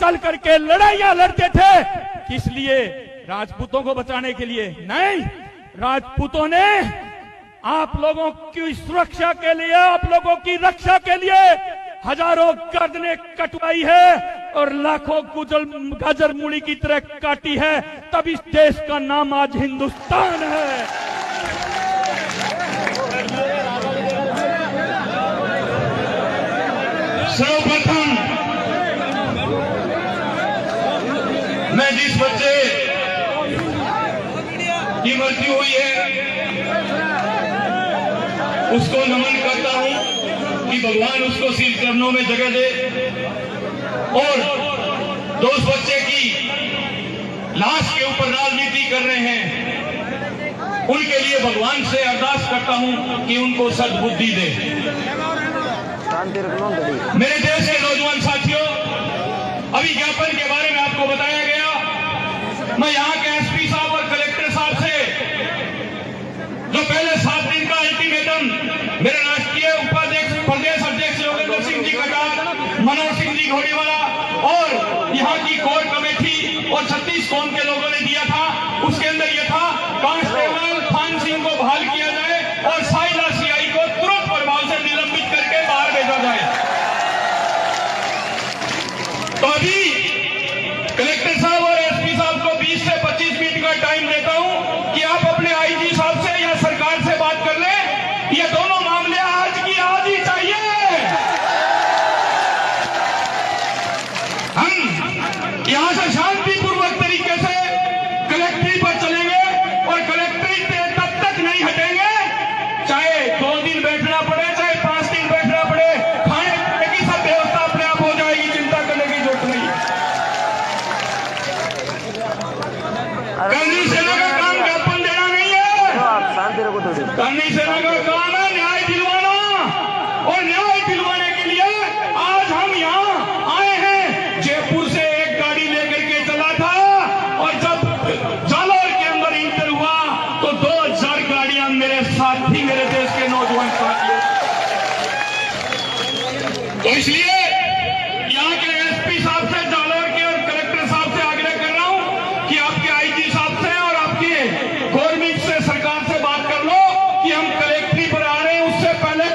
चल करके लड़ाइयां लड़ते थे। किस लिए? राजपूतों को बचाने के लिए नहीं, राजपूतों ने आप लोगों की सुरक्षा के लिए, आप लोगों की रक्षा के लिए हजारों गर्दनें कटवाई है और लाखों गाजर मूली की तरह काटी है। तब इस देश का नाम आज हिंदुस्तान है। सर्वप्रथम मैं जिस बच्चे की मृत्यु हुई है उसको नमन करता हूं कि भगवान उसको शील चरणों में जगह दे, और जो उस बच्चे की लाश के ऊपर राजनीति कर रहे हैं उनके लिए भगवान से अरदास करता हूं कि उनको सद्बुद्धि दे। मेरे देश के नौजवान साथियों, अभी ज्ञापन के बारे में आपको बताया गया। मैं यहाँ के एसपी साहब और कलेक्टर साहब से जो पहले 7 दिन का अल्टीमेटम मेरे राष्ट्रीय उपाध्यक्ष प्रदेश अध्यक्ष योगेंद्र सिंह जी कटार, मनोज सिंह जी घोड़ीवाला और यहाँ की कोर कमेटी और 36 कौम के लोगों ने दिया था, उसके अंदर यह था कांस्टेबल खान सिंह को बहाल किया जाए और साइला सीआई को तुरंत प्रभाव से निलंबित करके बाहर भेजा जाए। तो अभी कलेक्टर साहब और एसपी साहब को 20 से 25 मिनट का टाइम देता हूं कि आप अपने आईजी साहब से या सरकार से बात कर लें। ये दोनों मामले आज की आज ही चाहिए। हम यहां से शांतिपूर्वक तरीके से कलेक्ट्रेट पर चलेंगे और कलेक्ट्रेट पे तब तक नहीं हटेंगे, चाहे 2 दिन बैठना पड़े, चाहे 5 दिन बैठना पड़े। खाने पीने की सब व्यवस्था अपने आप हो जाएगी, चिंता करने की जरूरत नहीं। करनी सेना का काम ज्ञापन देना नहीं है। करनी सेना का काम है न्याय दिलवाना, और न्याय दिलवाने के लिए आज हम यहाँ आए हैं। जयपुर से एक गाड़ी लेकर के चला था और जब जालौर के अंदर इंटर हुआ तो 2000 गाड़ियां मेरे साथ थी, मेरे देश के नौजवान साथियों। तो इसलिए यहाँ के एसपी साहब से, जालौर के और कलेक्टर साहब से आग्रह कर रहा हूं कि आपके आईजी साहब से और आपके गवर्नमेंट से, सरकार से बात कर लो कि हम कलेक्ट्रेट पर आ रहे हैं, उससे पहले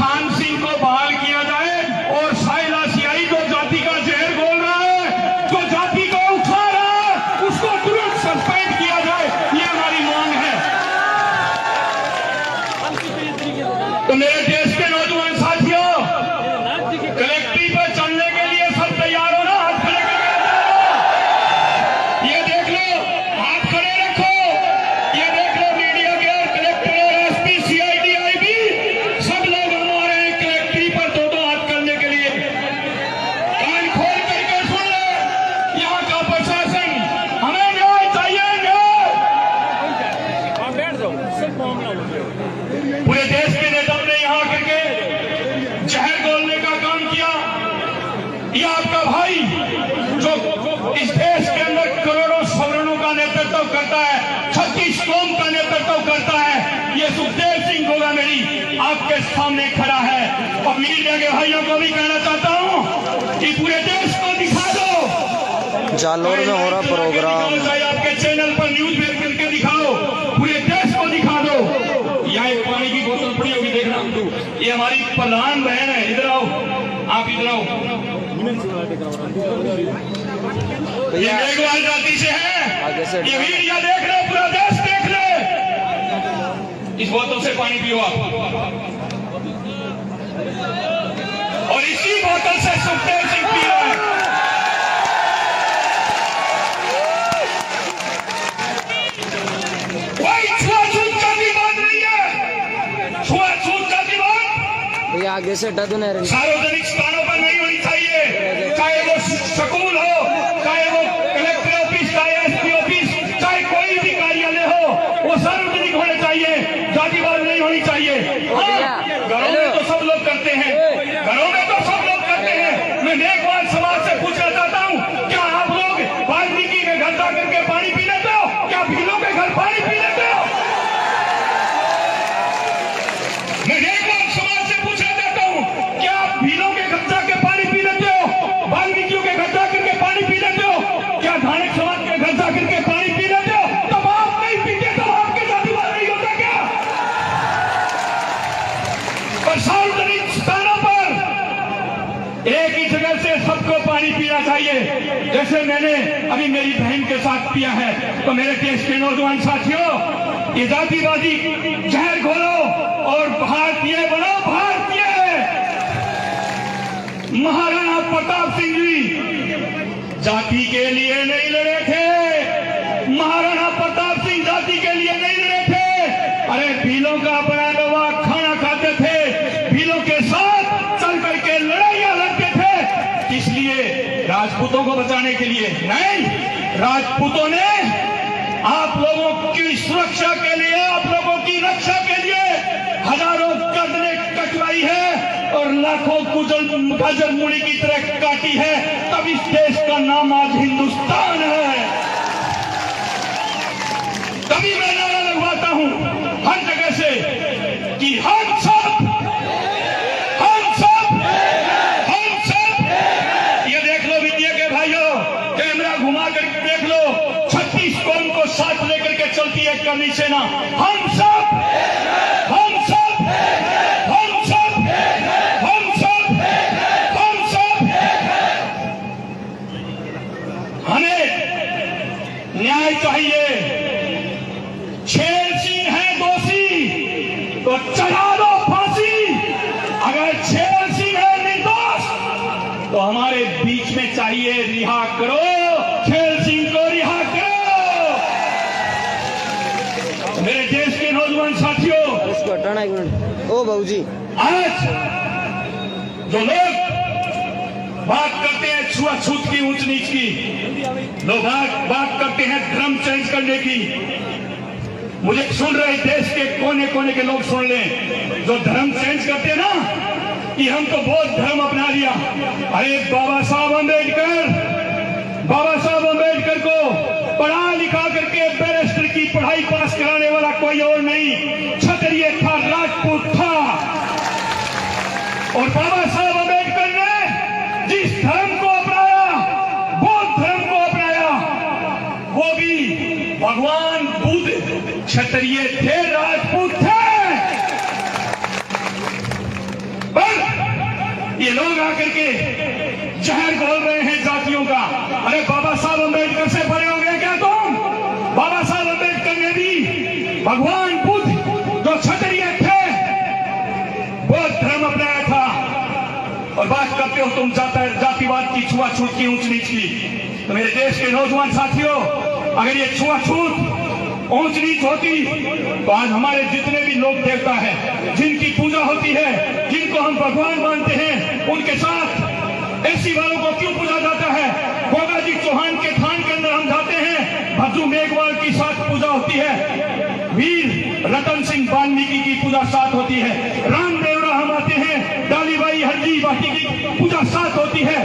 खान सिंह को बहाल किया जाए और साइला सीआई जो जाति का जहर बोल रहा है, जो जाति को उठा रहा है, उसको तुरंत सस्पेंड किया जाए। ये हमारी मांग है। तो मेरे देश के नौजवान साथियों, कलेक्ट्रेट पर चलने के लिए सब तैयार हो ना? हाथ खड़े करके ये देख लो, हाथ खड़े रखो। ये देख लो मीडिया के और कलेक्टर और एसपी सीआईडी आईबी सब लोग हम आ रहे हैं कलेक्ट्रेट पर 2-2 हाथ करने के लिए। कान खोल करके सुन ले, यहाँ का प्रशासन, हमें न्याय चाहिए, न्याय। पूरे देश के नेताओं ने यहाँ करके जहर घोलने का काम किया। ये आपका भाई जो इस देश के अंदर करोड़ों सवर्णों का नेतृत्व करता है, 36 कौम का नेतृत्व करता है, ये सुखदेव सिंह होगा मेरी आपके सामने खड़ा है। और मीडिया के भाइयों को भी कहना चाहता हूं कि पूरे देश को दिखा दो। जालौर में हो रहा प्रोग्राम, आपके चैनल पर न्यूज भेज करके दिखाओ, पूरे देश को दिखा दो। यहाँ एक पानी की बोतल पड़ी होगी, देखना। ये हमारी प्रधान बहन है, इधर आओ, आप इधर आओ। ये मेघवाल जाति से है, ये मीडिया देख रहे, पूरा देश देख रहे। इस बोतल से पानी पियो आप, और इसी बोतल से सुखदेव सिंह पी रहा है। कोई छुआछूत का भी बात नहीं है, छुआछूत का भी बात ये आगे से सार्वजनिक स्थानों पर नहीं होनी चाहिए, चाहे वो स्कूल हो, चाहे वो कलेक्टर ऑफिस, चाहे एसपी ऑफिस, चाहे कोई भी कार्यालय हो, वो सार्वजनिक होने चाहिए, जातिवाद नहीं होनी चाहिए। हाँ, घरों में तो सब लोग करते हैं, घरों में तो सब लोग करते हैं। मैं एक बार समाज से पूछना चाहता हूँ, क्या आप लोग वाल्मीकि के घर जा करके पानी पी लेते हो? क्या भीलों के घर पानी पी लेते हो? मैं एक बार समाज से पूछना चाहता हूँ, क्या आप भीलों जैसे मैंने अभी मेरी बहन के साथ किया है। तो मेरे देश के नौजवान साथियों, ये जातिवादी जहर घोलो और भारतीय बनो, भारतीय। महाराणा प्रताप सिंह जी जाति के लिए नहीं लड़े थे। महाराणा प्रताप सिंह जाति के लिए नहीं लड़े थे। अरे भीलों का बना हुआ खाना खाते थे, भीलों के साथ चल करके लड़ाइयां लड़ते थे। इसलिए राजपूतों को बचाने के लिए नहीं, राजपूतों ने आप लोगों की सुरक्षा के लिए, आप लोगों की रक्षा के लिए हजारों गर्दनें कटवाई है और लाखों गाजर मूली की तरह काटी है। तब इस देश का नाम आज हिंदुस्तान है। तभी मैं नारा लगवाता हूं हर जगह से कि हम सब, ये देख लो विद्या के भाइयों, कैमरा घुमा कर देख लो, 36 कौम को साथ लेकर के चलती है करनी सेना। हम सब, हम सब, हम सब, हम सब, हम सब। हमें न्याय चाहिए। शेर सिंह है दोषी तो चढ़ा दो फांसी। अगर शेर सिंह है निर्दोष तो हमारे बीच में चाहिए रिहा करो, शेर सिंह को रिहा करो। मेरे देश के नौजवान साथियों, इसको हटाना एक मिनट। ओ बाबूजी, आज जो लोग बात करते हैं छुआछूत की, ऊंच नीच की, लोग बात करते हैं धर्म चेंज करने की। मुझे सुन रहे देश के कोने कोने के लोग सुन लें, जो धर्म चेंज करते हैं ना कि हम तो बौद्ध धर्म अपना लिया। अरे बाबा साहब अम्बेडकर को पढ़ा लिखा करके बैरिस्टर की पढ़ाई पास कराने वाला कोई और नहीं, क्षत्रिय था, राजपूत था। और बाबा साहब अम्बेडकर ने जिस धर्म को अपनाया, बौद्ध धर्म को अपनाया, वो भी भगवान बुद्ध क्षत्रिय थे, राजपूत थे। पर ये लोग आकर के जहर घोल रहे हैं जातियों का। अरे बाबा साहब अम्बेडकर से बड़े हो गए क्या तुम? बाबा साहब अम्बेडकर ने भी भगवान बुद्ध जो क्षत्रिय थे, बौद्ध धर्म अपनाया था। और बात करते हो तुम जातिवाद की, छुआछूत की, ऊंच नीच की। तो मेरे देश के नौजवान साथियों, अगर ये छुआछूत ऊंच नीच होती तो आज हमारे जितने भी लोग देवता हैं, जिनकी पूजा होती है, जिनको हम भगवान मानते हैं, उनके साथ ऐसी वालों को क्यों पूजा जाता है? गोगा जी चौहान के थान के अंदर हम जाते हैं, भज्जू मेघवाल की साथ पूजा होती है, वीर रतन सिंह वाल्मीकि की पूजा साथ होती है, रामदेवरा हम आते हैं, डालीबाई हल्दी बाटी की पूजा साथ होती है।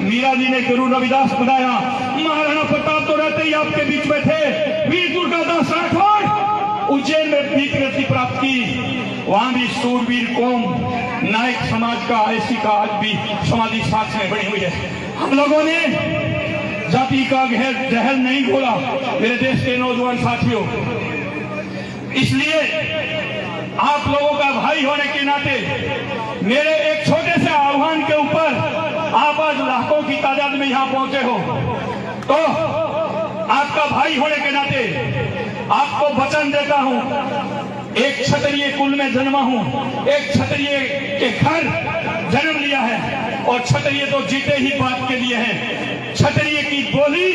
मीरा जी ने गुरु रविदास बताया, महाराणा प्रताप तो रहते ही आपके बीच में थे, वीर दुर्गादास राठौड़ उज्जैन में वीरगति प्राप्त की, वहां भी सूरवीर कौम नायक समाज का, ऐसी का आज भी समाधि साथ में बनी हुई है। हम लोगों ने जाति का जहर नहीं घोला मेरे देश के नौजवान साथियों। इसलिए आप लोगों का भाई होने के नाते मेरे एक छोटे से आह्वान के ऊपर आप आज लाखों की तादाद में यहां पहुंचे हो, तो आपका भाई होने के नाते आपको वचन देता हूं, एक क्षत्रिय कुल में जन्मा हूं, एक क्षत्रिय के घर जन्म लिया है और क्षत्रिय तो जीते ही बात के लिए हैं। क्षत्रिय की गोली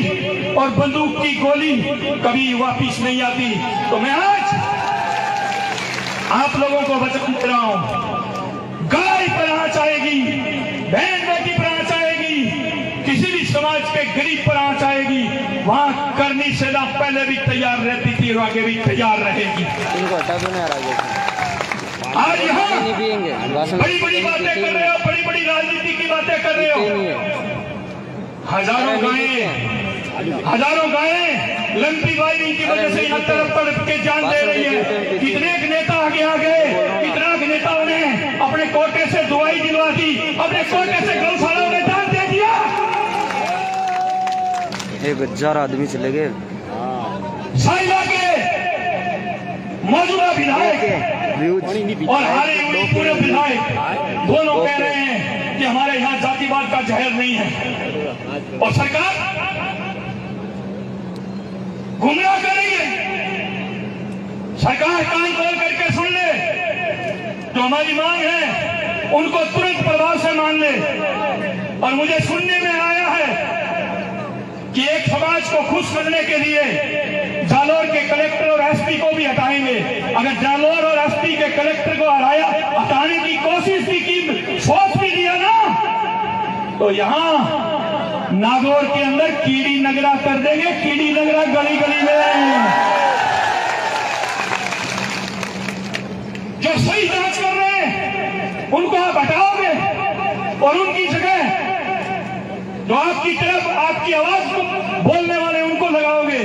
और बंदूक की गोली कभी वापिस नहीं आती। तो मैं आज आप लोगों को वचन दे रहा हूं, गाय पर आंच आएगी, बहन बेटी पर आंच आएगी, किसी भी समाज के गरीब पर आंच आएगी, वहां करनी सेना पहले भी तैयार रहती थी और आगे भी तैयार रहेगी। इनको हटा दो ना यार, आज यहाँ नहीं पिएंगे, बड़ी बड़ी बातें कर रहे हो, बड़ी बड़ी राजनीति की बातें कर रहे हो। हजारों गायें लंबी वायरिंग की वजह से यहाँ तड़प के जान दे रही है। कितने नेता आगे आ गए, कितना नेताओं ने अपने कोटे से दवाई दिलवा दी, अपने कोटे से गौशालाओं में दान दे दिया। 1000 आदमी चले गए। साइला के मौजूदा विधायक और हारे हुए पूरे विधायक दोनों कह रहे हैं कि हमारे यहाँ जातिवाद का जहर नहीं है और सरकार गुमराह कर रही है। सरकार कान खोल करके सुन ले, जो हमारी मांग है उनको तुरंत प्रभाव से मान ले। और मुझे सुनने में आया है कि एक समाज को खुश करने के लिए जालोर के कलेक्टर और एसपी को भी हटाएंगे। अगर जालोर और एसपी के कलेक्टर को हटाने की कोशिश भी की, सोच भी लिया ना, तो यहां नागौर के अंदर कीड़ी नगरा कर देंगे, कीड़ी नगरा गली गली में। जो सही जांच कर रहे हैं उनको आप हटाओगे और उनकी जगह जो आपकी तरफ आपकी आवाज को बोलने वाले उनको लगाओगे।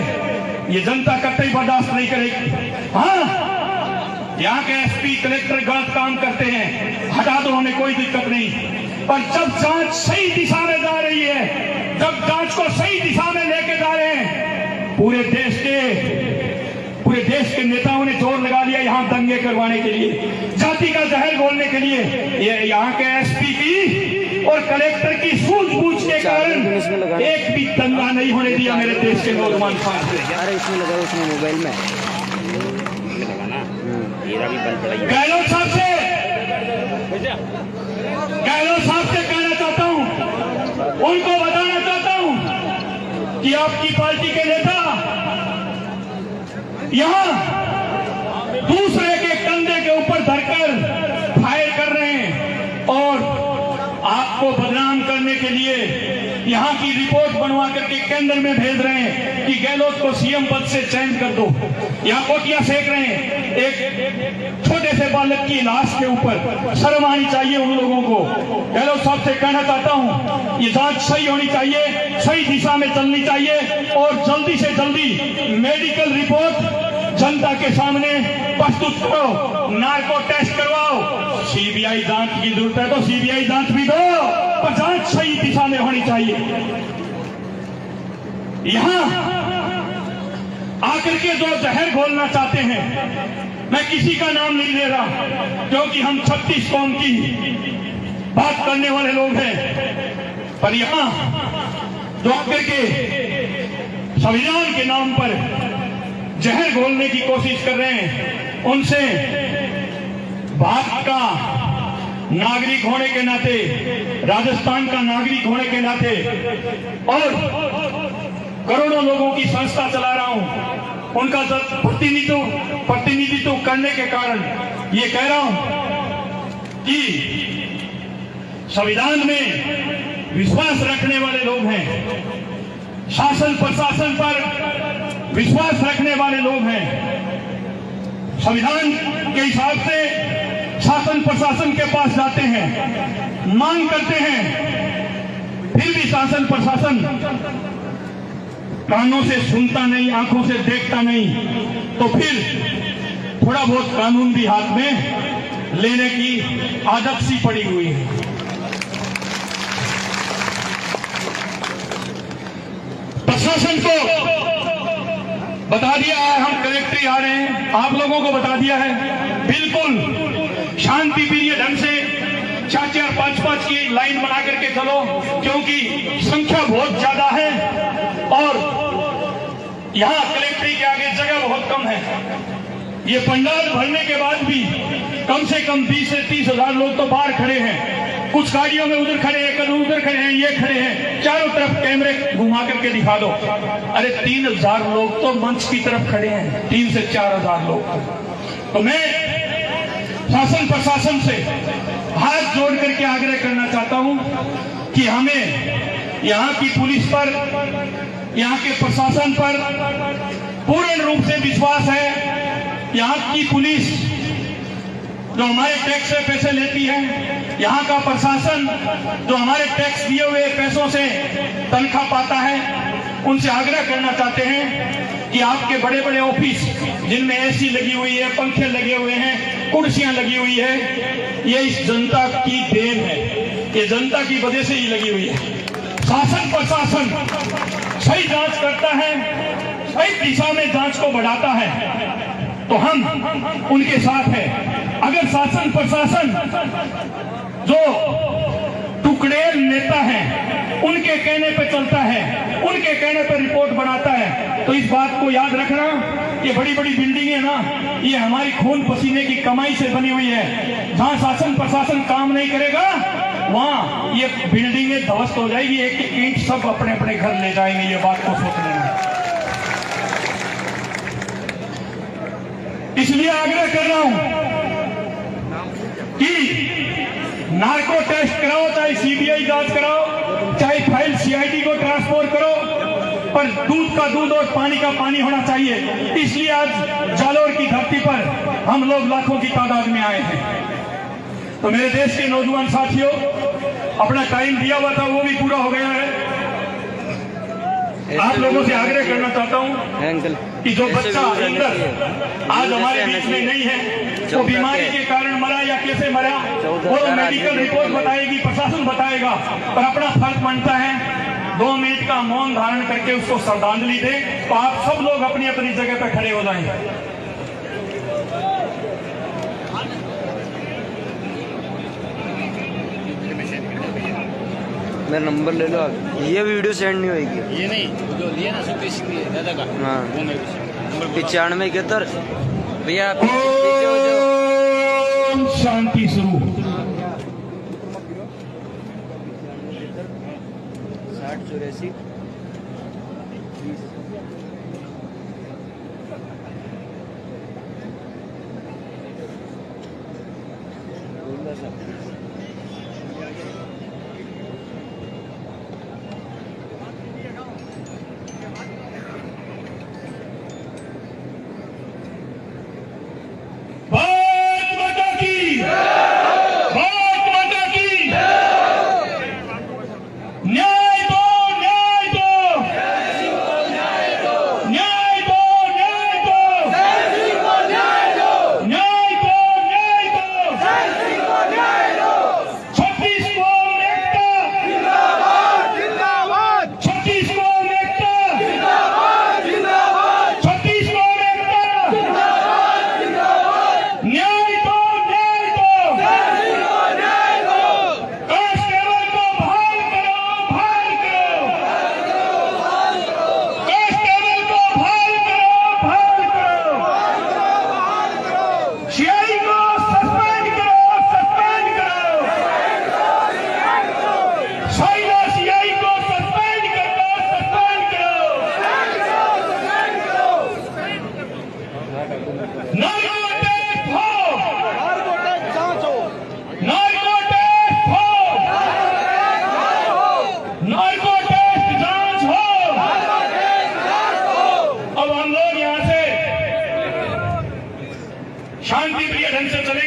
ये जनता कतई बर्दाश्त नहीं करेगी। हाँ, यहाँ के एसपी कलेक्टर गलत काम करते हैं, हटा दो, हमें कोई दिक्कत नहीं। पर जब जांच सही दिशा में जा रही है, जब जांच को सही दिशा में लेके जा रहे हैं, पूरे देश के नेताओं ने जोर लगा लिया यहाँ दंगे करवाने के लिए, जाति का जहर घोलने के लिए। ये यहाँ के एसपी की और कलेक्टर की सूझबूझ के कारण एक भी दंगा नहीं होने दिया मेरे देश के नौजवान साथी। अरे इसमें लगा, उसमें मोबाइल में गहलोत साहब से कहना चाहता हूं, उनको बताना चाहता हूं कि आपकी पार्टी के नेता यहां दूसरे के कंधे के ऊपर धरकर फायर कर रहे हैं और आपको बदनाम करने के लिए यहां की रिपोर्ट बनवा करके केंद्र में भेज रहे हैं कि गहलोत को सीएम पद से चयन कर दो। यहां कोटियां सेक रहे हैं एक छोटे से बालक की लाश के ऊपर। शर्म आनी चाहिए उन लोगों को। गहलोत साहब से कहना चाहता हूं, ये जांच सही होनी चाहिए, सही दिशा में चलनी चाहिए और जल्दी से जल्दी मेडिकल रिपोर्ट जनता के सामने प्रस्तुत करो, नार्को टेस्ट करवाओ। सीबीआई जांच की जरूरत है तो सीबीआई जांच भी दो, पर जांच सही दिशा में होनी चाहिए। यहां आकर के जो जहर घोलना चाहते हैं, मैं किसी का नाम नहीं ले रहा क्योंकि हम 36 कौम की बात करने वाले लोग हैं, पर यहां जो आकर के संविधान के नाम पर जहर घोलने की कोशिश कर रहे हैं, उनसे भारत का नागरिक होने के नाते, राजस्थान का नागरिक होने के नाते और करोड़ों लोगों की संस्था चला रहा हूं, उनका प्रतिनिधित्व करने के कारण ये कह रहा हूं कि संविधान में विश्वास रखने वाले लोग हैं, शासन प्रशासन पर विश्वास रखने वाले लोग हैं। संविधान के हिसाब से शासन प्रशासन के पास जाते हैं, मांग करते हैं, फिर भी शासन प्रशासन कानों से सुनता नहीं, आंखों से देखता नहीं, तो फिर थोड़ा बहुत कानून भी हाथ में लेने की आदत सी पड़ी हुई है। प्रशासन को बता दिया है हम कलेक्टर आ रहे हैं, आप लोगों को बता दिया है, बिल्कुल शांति प्रिय ढंग से 4-4, 5-5 की लाइन बना करके चलो, क्योंकि संख्या बहुत ज्यादा है और यहां कलेक्ट्री के आगे जगह बहुत कम है। ये पंडाल भरने के बाद भी कम से कम 20 से 30 हजार लोग तो बाहर खड़े हैं। कुछ गाड़ियों में उधर खड़े हैं, कल उधर खड़े हैं, ये खड़े हैं, चारों तरफ कैमरे घुमा करके दिखा दो। अरे 3000 लोग तो मंच की तरफ खड़े हैं, 3 से 4000 लोग। तो मैं शासन प्रशासन से हाथ जोड़ करके आग्रह करना चाहता हूं कि हमें यहाँ की पुलिस पर, यहाँ के प्रशासन पर पूर्ण रूप से विश्वास है। यहाँ की पुलिस जो हमारे टैक्स से पैसे लेती है, यहाँ का प्रशासन जो हमारे टैक्स दिए हुए पैसों से तनख्वाह पाता है, उनसे आग्रह करना चाहते हैं कि आपके बड़े बड़े ऑफिस जिनमें एसी लगी हुई है, पंखे लगे हुए हैं, कुर्सियां लगी हुई है, ये इस जनता की देन है, ये जनता की वजह से ही लगी हुई है। शासन प्रशासन सही जांच करता है, सही दिशा में जांच को बढ़ाता है, तो हम उनके साथ हैं। अगर शासन प्रशासन जो चुड़ैल नेता हैं, उनके कहने पे चलता है, उनके कहने पे रिपोर्ट बनाता है। तो इस बात को याद रखना, ये बड़ी बड़ी बिल्डिंगें ना, ये हमारी खून पसीने की कमाई से बनी हुई है। जहां शासन प्रशासन काम नहीं करेगा वहां ये बिल्डिंगें ध्वस्त हो जाएगी, एक एक ईंट सब अपने अपने घर ले जाएंगे। ये बात को सोच लेना। इसलिए आग्रह कर रहा हूं कि नार्को टेस्ट कराओ, चाहे सीबीआई जांच कराओ, चाहे फाइल सीआईडी को ट्रांसफर करो, पर दूध का दूध और पानी का पानी होना चाहिए। इसलिए आज जालोर की धरती पर हम लोग लाखों की तादाद में आए हैं। तो मेरे देश के नौजवान साथियों, अपना टाइम दिया हुआ था वो भी पूरा हो गया है। आप लोगों से आग्रह करना चाहता हूं कि जो बच्चा अंदर आज हमारे बीच में नहीं है, वो बीमारी के कारण मरा या कैसे मरा, वो मेडिकल रिपोर्ट बताएगी, प्रशासन बताएगा, पर अपना फर्ज बनता है 2 मिनट का मौन धारण करके उसको श्रद्धांजलि दें। तो आप सब लोग अपनी अपनी जगह पर खड़े हो जाएं। मेरा नंबर ले लो आप। ये वीडियो सेंड नहीं होगी। ये नहीं जो लिया ना सुखदेव सिंह दादा का, हाँ, वो मेरे को 9571 भैया आप पीछे हो जाओ। ओम शांति स्वरूप 6084 शांति प्रिय ढंग से चले।